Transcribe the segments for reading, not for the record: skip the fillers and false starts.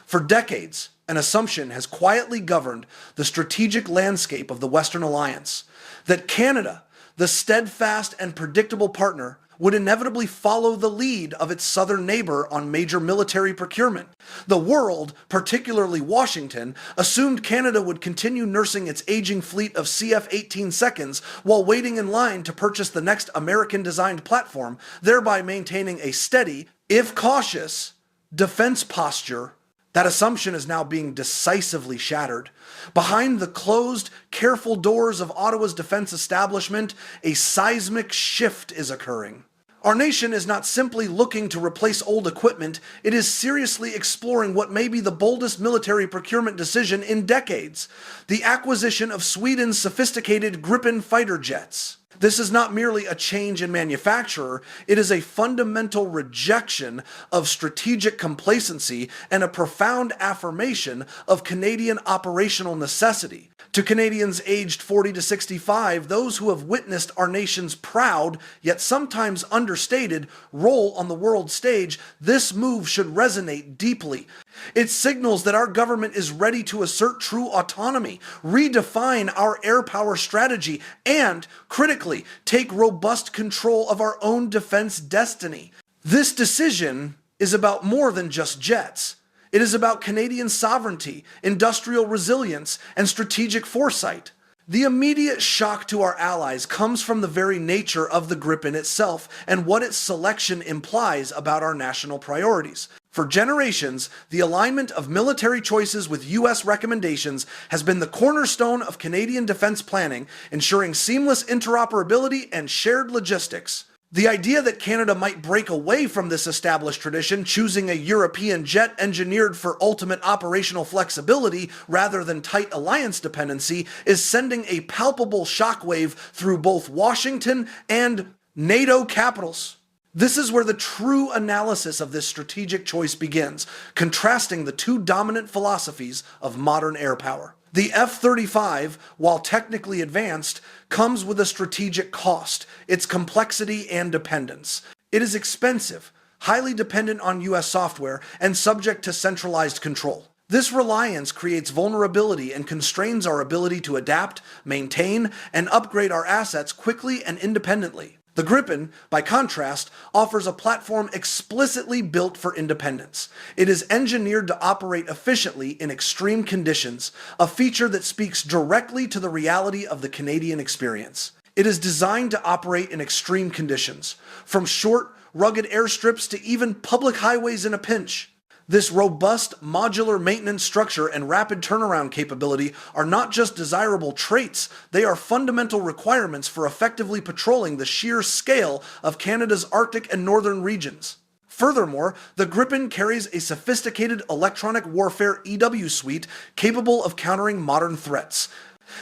For decades, an assumption has quietly governed the strategic landscape of the Western alliance, that Canada, the steadfast and predictable partner, would inevitably follow the lead of its southern neighbor on major military procurement. The world, particularly Washington, assumed Canada would continue nursing its aging fleet of CF-18 seconds while waiting in line to purchase the next American-designed platform, thereby maintaining a steady, if cautious, defense posture. That assumption is now being decisively shattered. Behind the closed, careful doors of Ottawa's defense establishment, a seismic shift is occurring. Our nation is not simply looking to replace old equipment, it is seriously exploring what may be the boldest military procurement decision in decades: the acquisition of Sweden's sophisticated Gripen fighter jets. This is not merely a change in manufacturer, it is a fundamental rejection of strategic complacency and a profound affirmation of Canadian operational necessity. To Canadians aged 40 to 65, those who have witnessed our nation's proud, yet sometimes understated, role on the world stage, this move should resonate deeply. It signals that our government is ready to assert true autonomy, redefine our air power strategy, and, critically, take robust control of our own defense destiny. This decision is about more than just jets. It is about Canadian sovereignty, industrial resilience, and strategic foresight. The immediate shock to our allies comes from the very nature of the Gripen itself and what its selection implies about our national priorities. For generations, the alignment of military choices with U.S. recommendations has been the cornerstone of Canadian defense planning, ensuring seamless interoperability and shared logistics. The idea that Canada might break away from this established tradition, choosing a European jet engineered for ultimate operational flexibility rather than tight alliance dependency, is sending a palpable shockwave through both Washington and NATO capitals. This is where the true analysis of this strategic choice begins, contrasting the two dominant philosophies of modern air power. The F-35, while technically advanced, comes with a strategic cost, its complexity and dependence. It is expensive, highly dependent on U.S. software, and subject to centralized control. This reliance creates vulnerability and constrains our ability to adapt, maintain, and upgrade our assets quickly and independently. The Gripen, by contrast, offers a platform explicitly built for independence. It is engineered to operate efficiently in extreme conditions, a feature that speaks directly to the reality of the Canadian experience. It is designed to operate in extreme conditions, from short, rugged airstrips to even public highways in a pinch. This robust, modular maintenance structure and rapid turnaround capability are not just desirable traits, they are fundamental requirements for effectively patrolling the sheer scale of Canada's Arctic and northern regions. Furthermore, the Gripen carries a sophisticated electronic warfare EW suite capable of countering modern threats.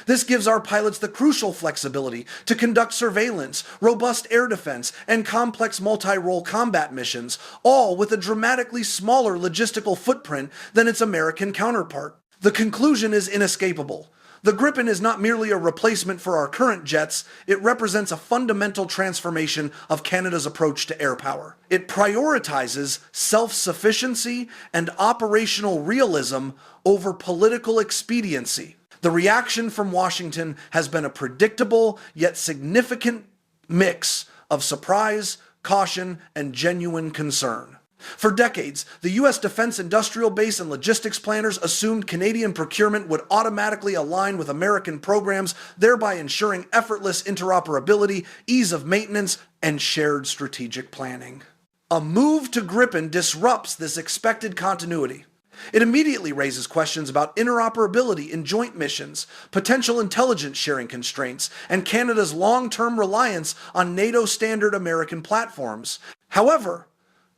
This gives our pilots the crucial flexibility to conduct surveillance, robust air defense, and complex multi-role combat missions, all with a dramatically smaller logistical footprint than its American counterpart. The conclusion is inescapable. The Gripen is not merely a replacement for our current jets, it represents a fundamental transformation of Canada's approach to air power. It prioritizes self-sufficiency and operational realism over political expediency. The reaction from Washington has been a predictable yet significant mix of surprise, caution, and genuine concern. For decades, the U.S. defense industrial base and logistics planners assumed Canadian procurement would automatically align with American programs, thereby ensuring effortless interoperability, ease of maintenance, and shared strategic planning. A move to Gripen disrupts this expected continuity. It immediately raises questions about interoperability in joint missions, potential intelligence sharing constraints, and Canada's long-term reliance on NATO standard American platforms. However,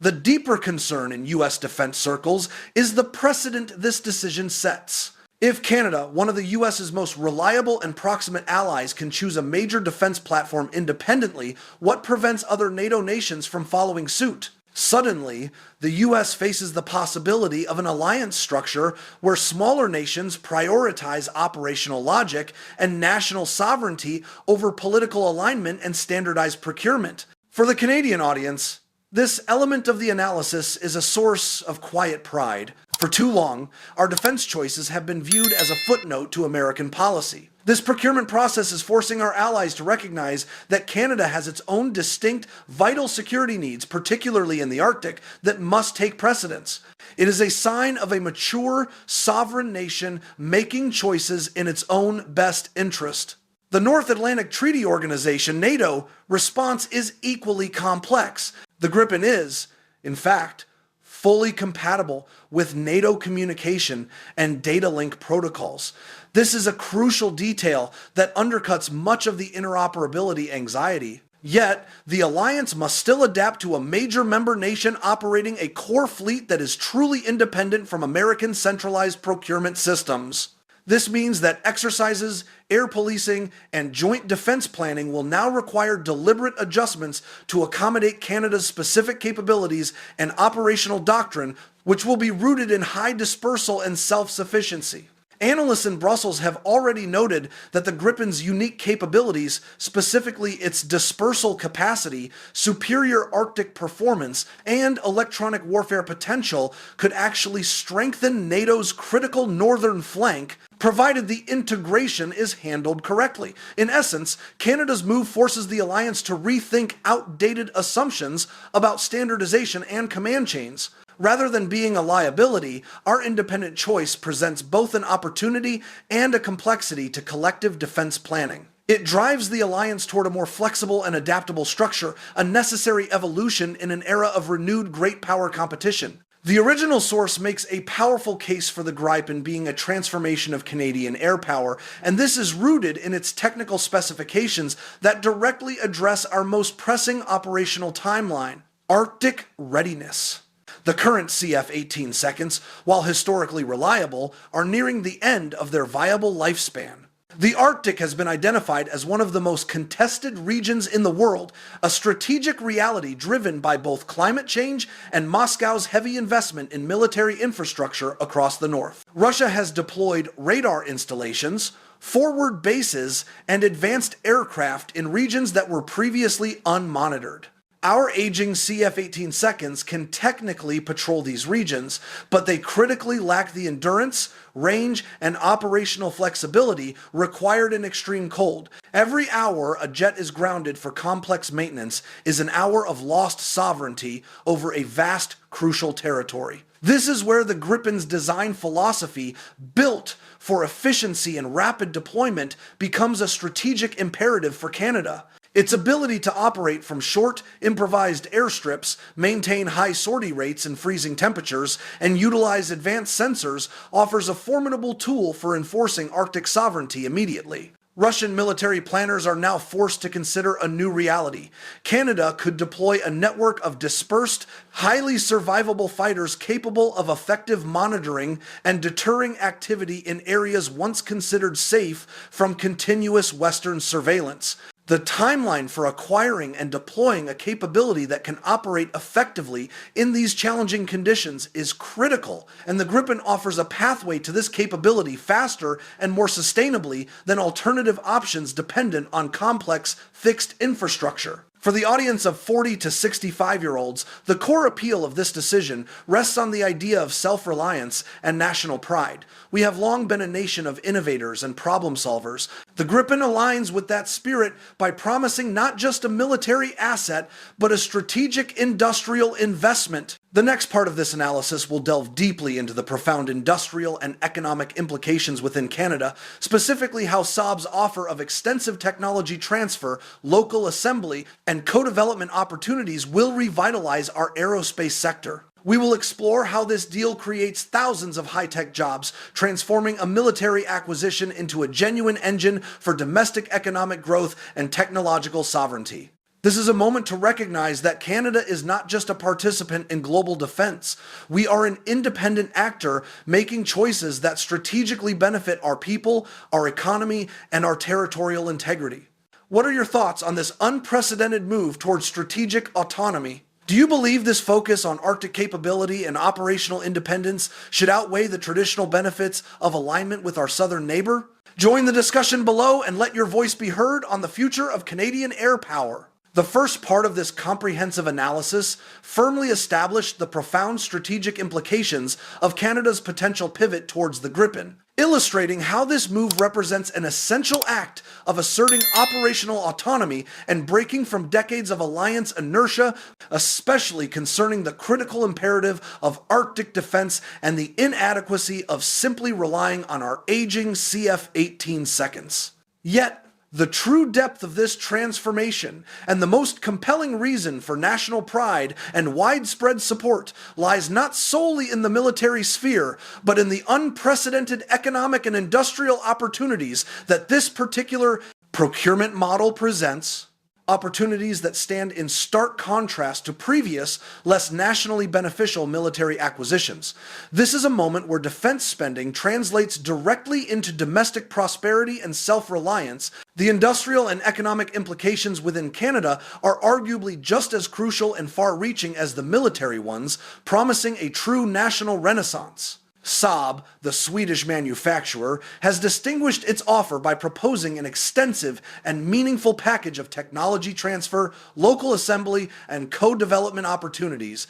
the deeper concern in U.S. defense circles is the precedent this decision sets. If Canada, one of the U.S.'s most reliable and proximate allies, can choose a major defense platform independently, what prevents other NATO nations from following suit? Suddenly, the U.S. faces the possibility of an alliance structure where smaller nations prioritize operational logic and national sovereignty over political alignment and standardized procurement. For the Canadian audience, this element of the analysis is a source of quiet pride. For too long, our defense choices have been viewed as a footnote to American policy. This procurement process is forcing our allies to recognize that Canada has its own distinct, vital security needs, particularly in the Arctic, that must take precedence. It is a sign of a mature, sovereign nation making choices in its own best interest. The North Atlantic Treaty Organization, NATO, response is equally complex. The Gripen is, in fact, fully compatible with NATO communication and data link protocols. This is a crucial detail that undercuts much of the interoperability anxiety. Yet, the alliance must still adapt to a major member nation operating a core fleet that is truly independent from American centralized procurement systems. This means that exercises, air policing, and joint defense planning will now require deliberate adjustments to accommodate Canada's specific capabilities and operational doctrine, which will be rooted in high dispersal and self-sufficiency. Analysts in Brussels have already noted that the Gripen's unique capabilities, specifically its dispersal capacity, superior Arctic performance, and electronic warfare potential, could actually strengthen NATO's critical northern flank, provided the integration is handled correctly. In essence, Canada's move forces the alliance to rethink outdated assumptions about standardization and command chains. Rather than being a liability, our independent choice presents both an opportunity and a complexity to collective defense planning. It drives the alliance toward a more flexible and adaptable structure, a necessary evolution in an era of renewed great power competition. The original source makes a powerful case for the Gripen being a transformation of Canadian air power, and this is rooted in its technical specifications that directly address our most pressing operational timeline: Arctic readiness. The current CF-18 seconds, while historically reliable, are nearing the end of their viable lifespan. The Arctic has been identified as one of the most contested regions in the world, a strategic reality driven by both climate change and Moscow's heavy investment in military infrastructure across the north. Russia has deployed radar installations, forward bases, and advanced aircraft in regions that were previously unmonitored. Our aging CF-18 seconds can technically patrol these regions, but they critically lack the endurance, range, and operational flexibility required in extreme cold. Every hour a jet is grounded for complex maintenance is an hour of lost sovereignty over a vast, crucial territory. This is where the Gripen's design philosophy, built for efficiency and rapid deployment, becomes a strategic imperative for Canada. Its ability to operate from short, improvised airstrips, maintain high sortie rates in freezing temperatures, and utilize advanced sensors offers a formidable tool for enforcing Arctic sovereignty immediately. Russian military planners are now forced to consider a new reality. Canada could deploy a network of dispersed, highly survivable fighters capable of effective monitoring and deterring activity in areas once considered safe from continuous Western surveillance. The timeline for acquiring and deploying a capability that can operate effectively in these challenging conditions is critical, and the Gripen offers a pathway to this capability faster and more sustainably than alternative options dependent on complex, fixed infrastructure. For the audience of 40 to 65-year-olds, the core appeal of this decision rests on the idea of self-reliance and national pride. We have long been a nation of innovators and problem solvers. The Gripen aligns with that spirit by promising not just a military asset, but a strategic industrial investment. The next part of this analysis will delve deeply into the profound industrial and economic implications within Canada, specifically how Saab's offer of extensive technology transfer, local assembly, and co-development opportunities will revitalize our aerospace sector. We will explore how this deal creates thousands of high-tech jobs, transforming a military acquisition into a genuine engine for domestic economic growth and technological sovereignty. This is a moment to recognize that Canada is not just a participant in global defense. We are an independent actor making choices that strategically benefit our people, our economy, and our territorial integrity. What are your thoughts on this unprecedented move towards strategic autonomy? Do you believe this focus on Arctic capability and operational independence should outweigh the traditional benefits of alignment with our southern neighbor? Join the discussion below and let your voice be heard on the future of Canadian air power. The first part of this comprehensive analysis firmly established the profound strategic implications of Canada's potential pivot towards the Gripen, illustrating how this move represents an essential act of asserting operational autonomy and breaking from decades of alliance inertia, especially concerning the critical imperative of Arctic defense and the inadequacy of simply relying on our aging CF-18 seconds. Yet, the true depth of this transformation and the most compelling reason for national pride and widespread support lies not solely in the military sphere, but in the unprecedented economic and industrial opportunities that this particular procurement model presents. Opportunities that stand in stark contrast to previous, less nationally beneficial military acquisitions. This is a moment where defense spending translates directly into domestic prosperity and self-reliance. The industrial and economic implications within Canada are arguably just as crucial and far-reaching as the military ones, promising a true national renaissance. Saab, the Swedish manufacturer, has distinguished its offer by proposing an extensive and meaningful package of technology transfer, local assembly, and co-development opportunities.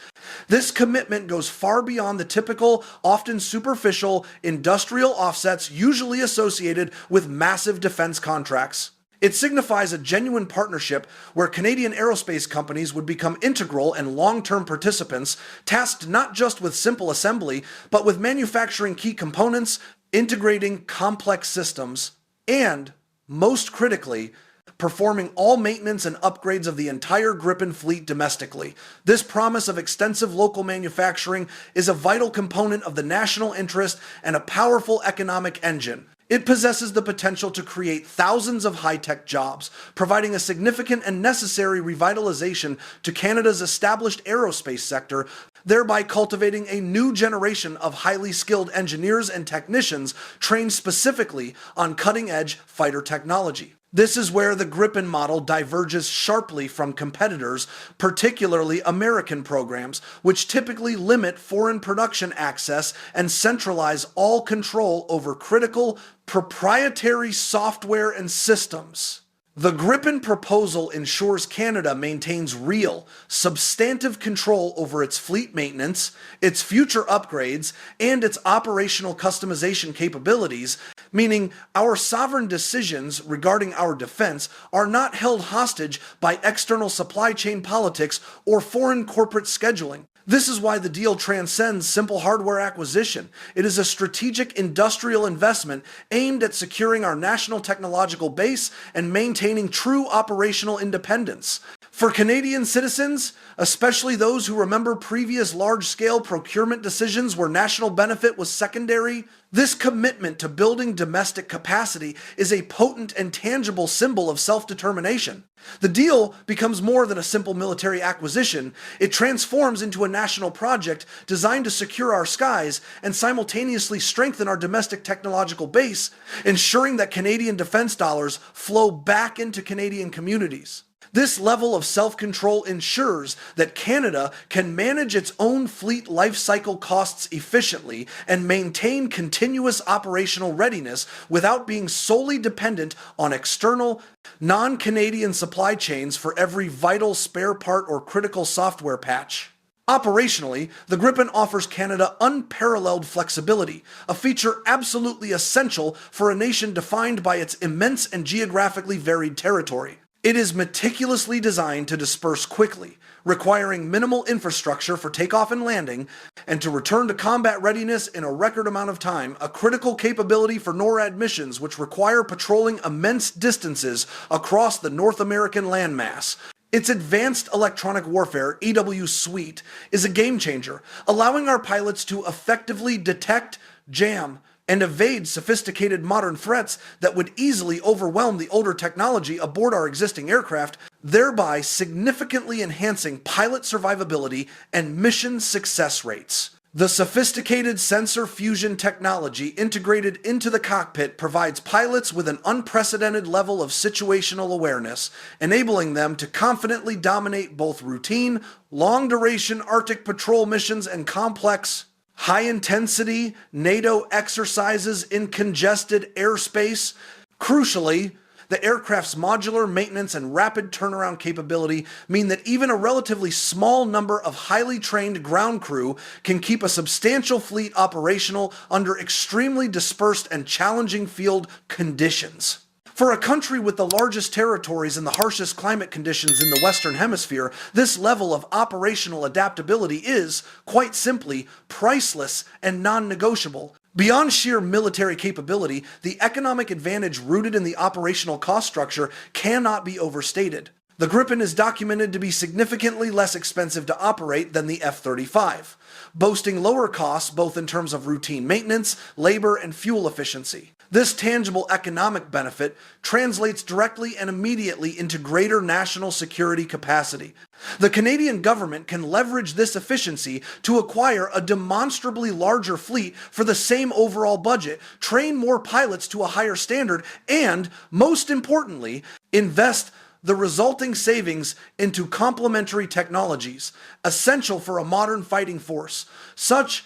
This commitment goes far beyond the typical, often superficial, industrial offsets usually associated with massive defense contracts. It signifies a genuine partnership where Canadian aerospace companies would become integral and long-term participants, tasked not just with simple assembly, but with manufacturing key components, integrating complex systems, and, most critically, performing all maintenance and upgrades of the entire Gripen fleet domestically. This promise of extensive local manufacturing is a vital component of the national interest and a powerful economic engine. It possesses the potential to create thousands of high-tech jobs, providing a significant and necessary revitalization to Canada's established aerospace sector, thereby cultivating a new generation of highly skilled engineers and technicians trained specifically on cutting-edge fighter technology. This is where the Gripen model diverges sharply from competitors, particularly American programs, which typically limit foreign production access and centralize all control over critical, proprietary software and systems. The Gripen proposal ensures Canada maintains real, substantive control over its fleet maintenance, its future upgrades, and its operational customization capabilities, meaning our sovereign decisions regarding our defense are not held hostage by external supply chain politics or foreign corporate scheduling. This is why the deal transcends simple hardware acquisition. It is a strategic industrial investment aimed at securing our national technological base and maintaining true operational independence. For Canadian citizens, especially those who remember previous large-scale procurement decisions where national benefit was secondary, this commitment to building domestic capacity is a potent and tangible symbol of self-determination. The deal becomes more than a simple military acquisition. It transforms into a national project designed to secure our skies and simultaneously strengthen our domestic technological base, ensuring that Canadian defense dollars flow back into Canadian communities. This level of self-control ensures that Canada can manage its own fleet life cycle costs efficiently and maintain continuous operational readiness without being solely dependent on external, non-Canadian supply chains for every vital spare part or critical software patch. Operationally, the Gripen offers Canada unparalleled flexibility, a feature absolutely essential for a nation defined by its immense and geographically varied territory. It is meticulously designed to disperse quickly, requiring minimal infrastructure for takeoff and landing, and to return to combat readiness in a record amount of time, a critical capability for NORAD missions which require patrolling immense distances across the North American landmass. Its Advanced Electronic Warfare (EW) suite is a game changer, allowing our pilots to effectively detect, jam, and evade sophisticated modern threats that would easily overwhelm the older technology aboard our existing aircraft, thereby significantly enhancing pilot survivability and mission success rates. The sophisticated sensor fusion technology integrated into the cockpit provides pilots with an unprecedented level of situational awareness, enabling them to confidently dominate both routine, long-duration Arctic patrol missions and complex, high-intensity NATO exercises in congested airspace. Crucially, The aircraft's modular maintenance and rapid turnaround capability mean that even a relatively small number of highly trained ground crew can keep a substantial fleet operational under extremely dispersed and challenging field conditions. For a country with the largest territories and the harshest climate conditions in the Western Hemisphere, this level of operational adaptability is, quite simply, priceless and non-negotiable. Beyond sheer military capability, the economic advantage rooted in the operational cost structure cannot be overstated. The Gripen is documented to be significantly less expensive to operate than the F-35, boasting lower costs both in terms of routine maintenance, labor, and fuel efficiency. This tangible economic benefit translates directly and immediately into greater national security capacity. The Canadian government can leverage this efficiency to acquire a demonstrably larger fleet for the same overall budget, train more pilots to a higher standard, and, most importantly, invest the resulting savings into complementary technologies essential for a modern fighting force, such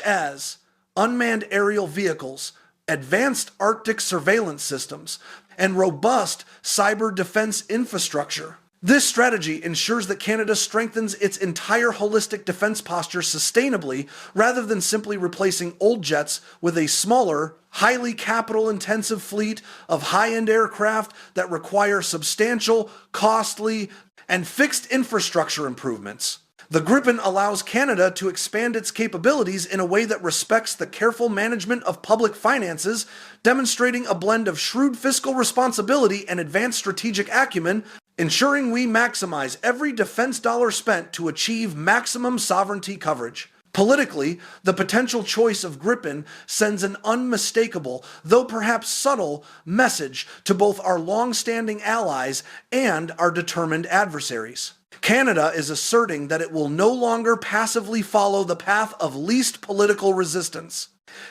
as unmanned aerial vehicles, advanced Arctic surveillance systems, and robust cyber defense infrastructure. This strategy ensures that Canada strengthens its entire holistic defense posture sustainably rather than simply replacing old jets with a smaller, highly capital-intensive fleet of high-end aircraft that require substantial, costly, and fixed infrastructure improvements. The Gripen allows Canada to expand its capabilities in a way that respects the careful management of public finances, demonstrating a blend of shrewd fiscal responsibility and advanced strategic acumen, ensuring we maximize every defense dollar spent to achieve maximum sovereignty coverage. Politically, the potential choice of Gripen sends an unmistakable, though perhaps subtle, message to both our long-standing allies and our determined adversaries. Canada is asserting that it will no longer passively follow the path of least political resistance.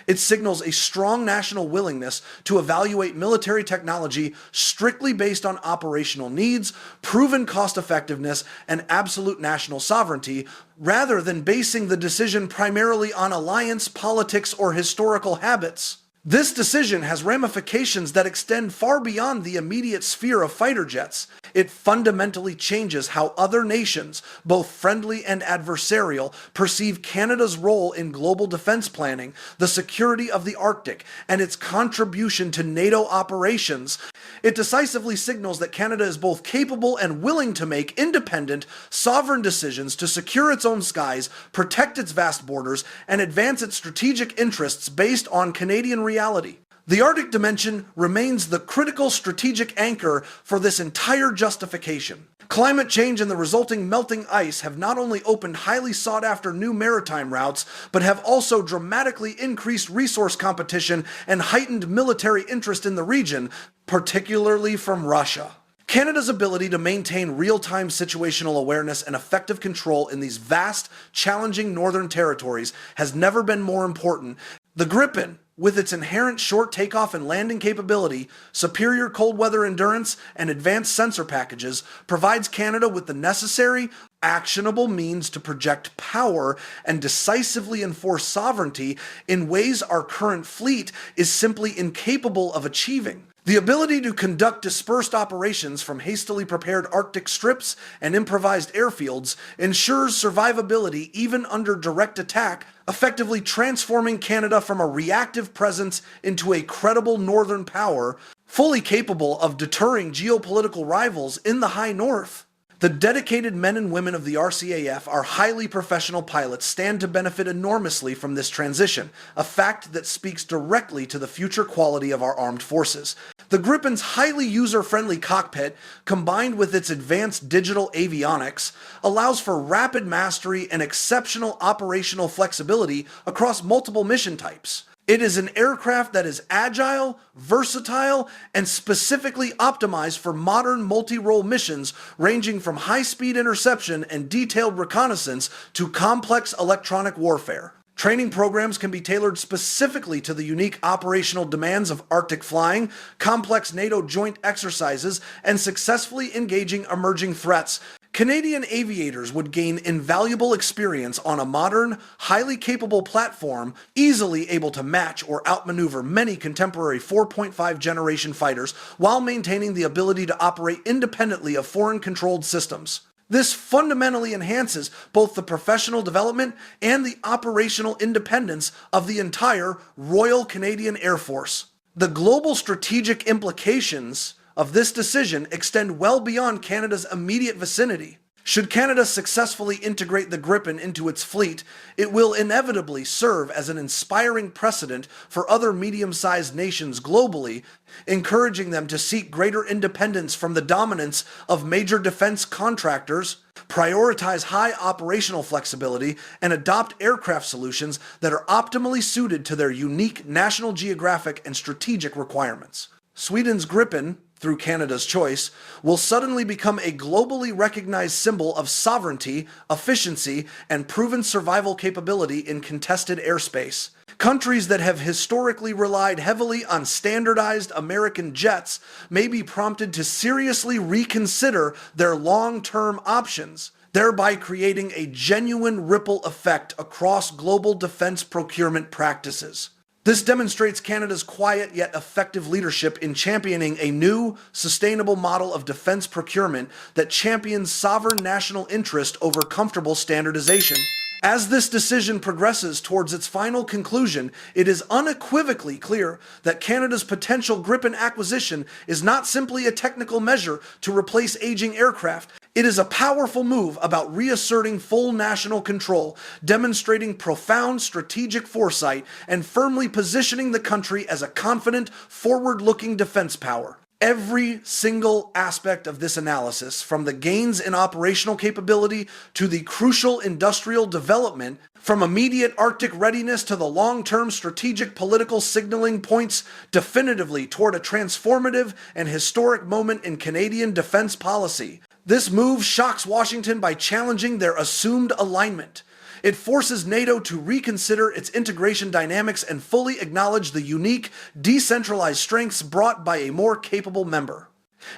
It signals a strong national willingness to evaluate military technology strictly based on operational needs, proven cost-effectiveness, and absolute national sovereignty, rather than basing the decision primarily on alliance politics or historical habits. This decision has ramifications that extend far beyond the immediate sphere of fighter jets. It fundamentally changes how other nations, both friendly and adversarial, perceive Canada's role in global defense planning, the security of the Arctic, and its contribution to NATO operations. It decisively signals that Canada is both capable and willing to make independent, sovereign decisions to secure its own skies, protect its vast borders, and advance its strategic interests based on Canadian reality. The Arctic dimension remains the critical strategic anchor for this entire justification. Climate change and the resulting melting ice have not only opened highly sought-after new maritime routes, but have also dramatically increased resource competition and heightened military interest in the region, particularly from Russia. Canada's ability to maintain real-time situational awareness and effective control in these vast, challenging northern territories has never been more important. The Gripen, with its inherent short takeoff and landing capability, superior cold weather endurance, and advanced sensor packages, provides Canada with the necessary, actionable means to project power and decisively enforce sovereignty in ways our current fleet is simply incapable of achieving. The ability to conduct dispersed operations from hastily prepared Arctic strips and improvised airfields ensures survivability even under direct attack, effectively transforming Canada from a reactive presence into a credible northern power, fully capable of deterring geopolitical rivals in the high north. The dedicated men and women of the RCAF, our highly professional pilots, stand to benefit enormously from this transition, a fact that speaks directly to the future quality of our armed forces. The Gripen's highly user-friendly cockpit, combined with its advanced digital avionics, allows for rapid mastery and exceptional operational flexibility across multiple mission types. It is an aircraft that is agile, versatile, and specifically optimized for modern multi-role missions ranging from high-speed interception and detailed reconnaissance to complex electronic warfare. Training programs can be tailored specifically to the unique operational demands of Arctic flying, complex NATO joint exercises, and successfully engaging emerging threats. Canadian aviators would gain invaluable experience on a modern, highly capable platform, easily able to match or outmaneuver many contemporary 4.5 generation fighters while maintaining the ability to operate independently of foreign-controlled systems. This fundamentally enhances both the professional development and the operational independence of the entire Royal Canadian Air Force. The global strategic implications of this decision extend well beyond Canada's immediate vicinity. Should Canada successfully integrate the Gripen into its fleet, it will inevitably serve as an inspiring precedent for other medium-sized nations globally, encouraging them to seek greater independence from the dominance of major defense contractors, prioritize high operational flexibility, and adopt aircraft solutions that are optimally suited to their unique national geographic and strategic requirements. Sweden's Gripen, through Canada's choice, will suddenly become a globally recognized symbol of sovereignty, efficiency, and proven survival capability in contested airspace. Countries that have historically relied heavily on standardized American jets may be prompted to seriously reconsider their long-term options, thereby creating a genuine ripple effect across global defense procurement practices. This demonstrates Canada's quiet yet effective leadership in championing a new, sustainable model of defense procurement that champions sovereign national interest over comfortable standardization. As this decision progresses towards its final conclusion, it is unequivocally clear that Canada's potential Gripen acquisition is not simply a technical measure to replace aging aircraft. It is a powerful move about reasserting full national control, demonstrating profound strategic foresight, and firmly positioning the country as a confident, forward-looking defense power. Every single aspect of this analysis, from the gains in operational capability to the crucial industrial development, from immediate Arctic readiness to the long-term strategic political signaling, points definitively toward a transformative and historic moment in Canadian defense policy. This move shocks Washington by challenging their assumed alignment. It forces NATO to reconsider its integration dynamics and fully acknowledge the unique, decentralized strengths brought by a more capable member.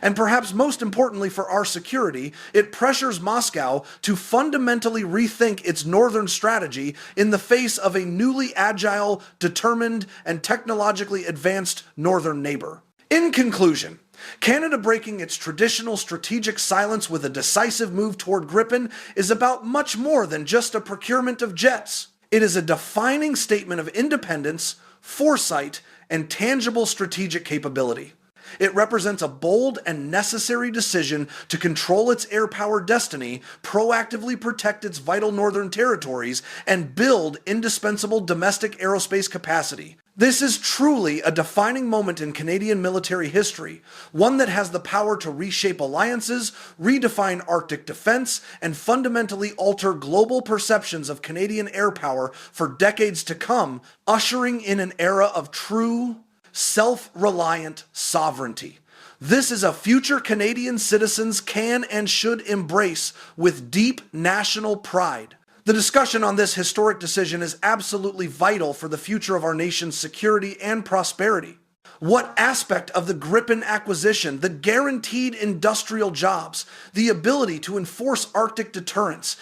And perhaps most importantly for our security, it pressures Moscow to fundamentally rethink its northern strategy in the face of a newly agile, determined, and technologically advanced northern neighbor. In conclusion, Canada breaking its traditional strategic silence with a decisive move toward Gripen is about much more than just a procurement of jets. It is a defining statement of independence, foresight, and tangible strategic capability. It represents a bold and necessary decision to control its air power destiny, proactively protect its vital northern territories, and build indispensable domestic aerospace capacity. This is truly a defining moment in Canadian military history, one that has the power to reshape alliances, redefine Arctic defense, and fundamentally alter global perceptions of Canadian air power for decades to come, ushering in an era of true, self-reliant sovereignty. This is a future Canadian citizens can and should embrace with deep national pride. The discussion on this historic decision is absolutely vital for the future of our nation's security and prosperity. What aspect of the Gripen acquisition, the guaranteed industrial jobs, the ability to enforce Arctic deterrence,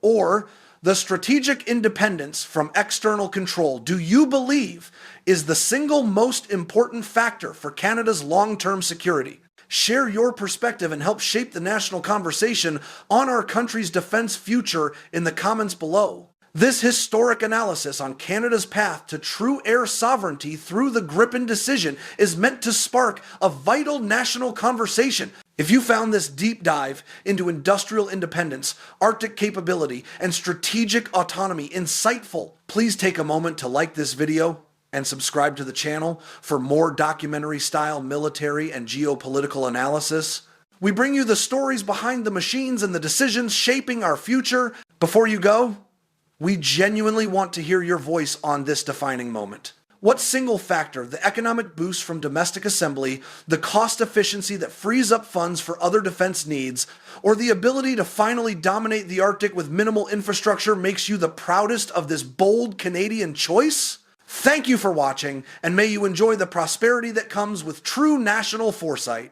or the strategic independence from external control do you believe is the single most important factor for Canada's long-term security? Share your perspective and help shape the national conversation on our country's defense future in the comments below. This historic analysis on Canada's path to true air sovereignty through the Gripen decision is meant to spark a vital national conversation. If you found this deep dive into industrial independence, Arctic capability, and strategic autonomy insightful, please take a moment to like this video and subscribe to the channel for more documentary-style military and geopolitical analysis. We bring you the stories behind the machines and the decisions shaping our future. Before you go, we genuinely want to hear your voice on this defining moment. What single factor, the economic boost from domestic assembly, the cost efficiency that frees up funds for other defense needs, or the ability to finally dominate the Arctic with minimal infrastructure makes you the proudest of this bold Canadian choice? Thank you for watching, and may you enjoy the prosperity that comes with true national foresight.